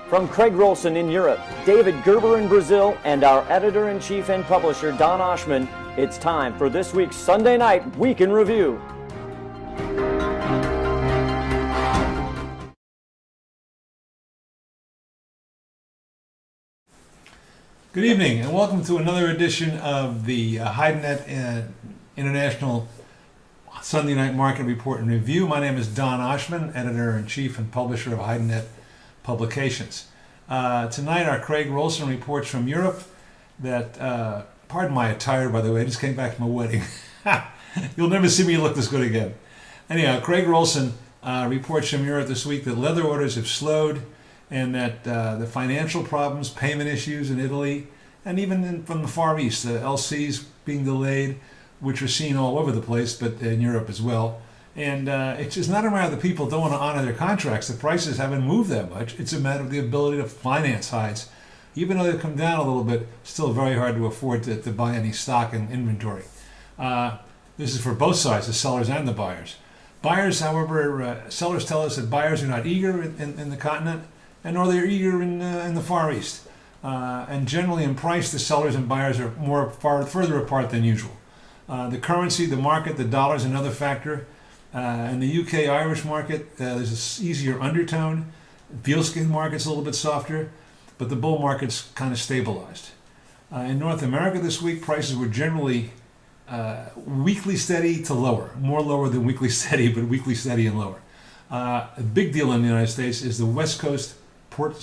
From Craig Rolson in Europe, David Gerber in Brazil, and our editor-in-chief and publisher, Don Oshman, it's time for this week's Sunday Night Week in Review. Good evening, and welcome to another edition of the HideNet International Sunday Night Market Report and Review. My name is Don Oshman, editor-in-chief and publisher of HideNet Publications. Tonight, our Craig Rolson reports from Europe that, pardon my attire, by the way, I just came back from a wedding. You'll never see me look this good again. Anyhow, Craig Rolson reports from Europe this week that leather orders have slowed, and that the financial problems, payment issues in Italy, and even from the Far East, the LCs being delayed, which are seen all over the place, but in Europe as well. And it's just not a matter that people don't want to honor their contracts. The prices haven't moved that much. It's a matter of the ability to finance hides. Even though they've come down a little bit, still very hard to afford to buy any stock and inventory. This is for both sides, the sellers and the buyers. Buyers, however, sellers tell us that buyers are not eager in the continent, and nor they're eager in the Far East. And generally in price, the sellers and buyers are further apart than usual. The currency, the market, the dollar is another factor. In the UK-Irish market, there's an easier undertone. The Bealskin market's a little bit softer, but the bull market's kind of stabilized. In North America this week, prices were generally weekly steady to lower. More lower than weekly steady, but weekly steady and lower. A big deal in the United States is the West Coast port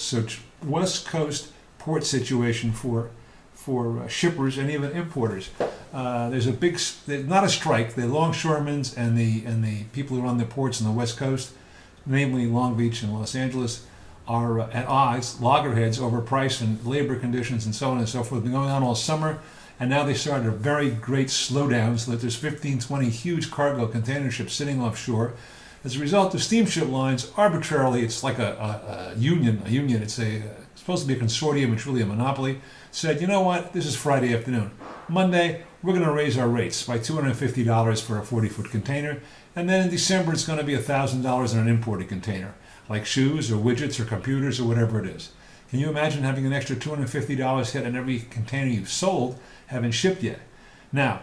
situation for shippers and even importers. There's a big, not a strike. The longshoremen and the people who run the ports on the West Coast, namely Long Beach and Los Angeles, are at odds, loggerheads over price and labor conditions and so on and so forth. Been going on all summer, and now they started a very great slowdown, so that there's 15, 20 huge cargo container ships sitting offshore. As a result, the steamship lines arbitrarily, it's like a union. It's supposed to be a consortium. It's really a monopoly. Said, you know what? This is Friday afternoon. Monday, we're going to raise our rates by $250 for a 40-foot container, and then in December it's going to be $1,000 on an imported container, like shoes or widgets or computers or whatever it is. Can you imagine having an extra $250 hit on every container you've sold, haven't shipped yet? Now,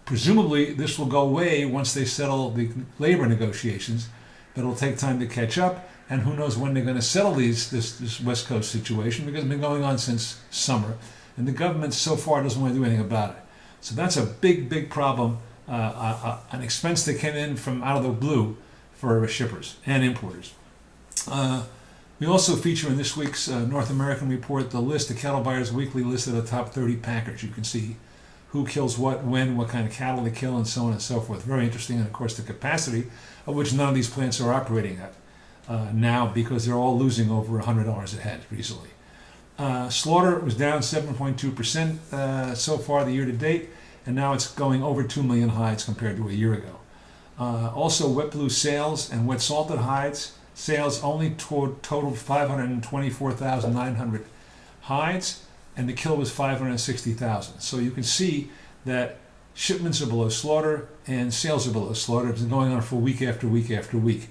presumably, this will go away once they settle the labor negotiations, but it'll take time to catch up, and who knows when they're going to settle this West Coast situation, because it's been going on since summer, and the government so far doesn't want to do anything about it. So that's a big, big problem, an expense that came in from out of the blue for shippers and importers. We also feature in this week's North American report the Cattle Buyers Weekly list of the top 30 packers. You can see who kills what, when, what kind of cattle they kill, and so on and so forth. Very interesting, and of course the capacity of which none of these plants are operating at now, because they're all losing over $100 a head recently. Slaughter was down 7.2% so far the year to date, and now it's going over 2 million hides compared to a year ago. Also, wet blue sales and wet salted hides sales only totaled 524,900 hides, and the kill was 560,000. So you can see that shipments are below slaughter and sales are below slaughter. It's been going on for week after week after week.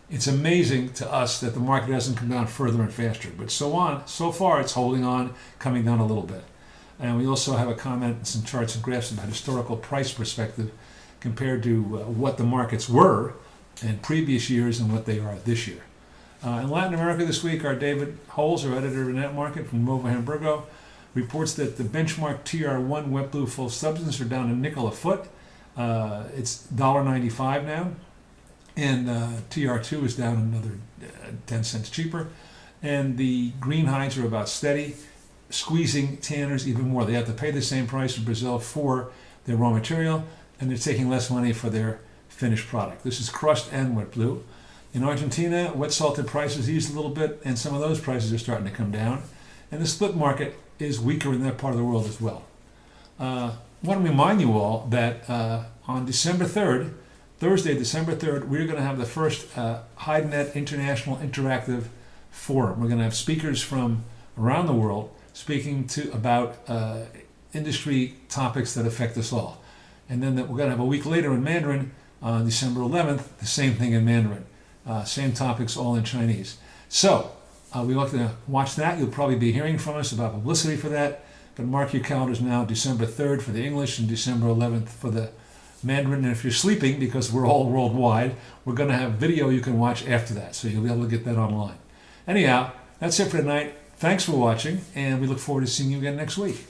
It's amazing to us that the market hasn't come down further and faster, but so far it's holding on, coming down a little bit. And we also have a comment and some charts and graphs about historical price perspective compared to what the markets were in previous years and what they are this year. In Latin America this week, our David Holes, our editor of Net Market from Novo Hamburgo, reports that the benchmark TR1 wet blue full substance are down a nickel a foot. It's $1.95 now, and TR2 is down another 10 cents cheaper. And the green hides are about steady, squeezing tanners even more. They have to pay the same price in Brazil for their raw material, and they're taking less money for their finished product. This is crushed and wet blue. In Argentina, wet salted prices eased a little bit, and some of those prices are starting to come down. And the split market is weaker in that part of the world as well. I want to remind you all that on December 3rd, Thursday, December 3rd, we're going to have the first HideNet International Interactive Forum. We're going to have speakers from around the world speaking about industry topics that affect us all. And then we're going to have a week later in Mandarin, on December 11th, the same thing in Mandarin. Same topics, all in Chinese. So, We like to watch that. You'll probably be hearing from us about publicity for that. But mark your calendars now, December 3rd for the English and December 11th for the Mandarin. And if you're sleeping, because we're all worldwide, we're going to have video you can watch after that. So you'll be able to get that online. Anyhow, that's it for tonight. Thanks for watching, and we look forward to seeing you again next week.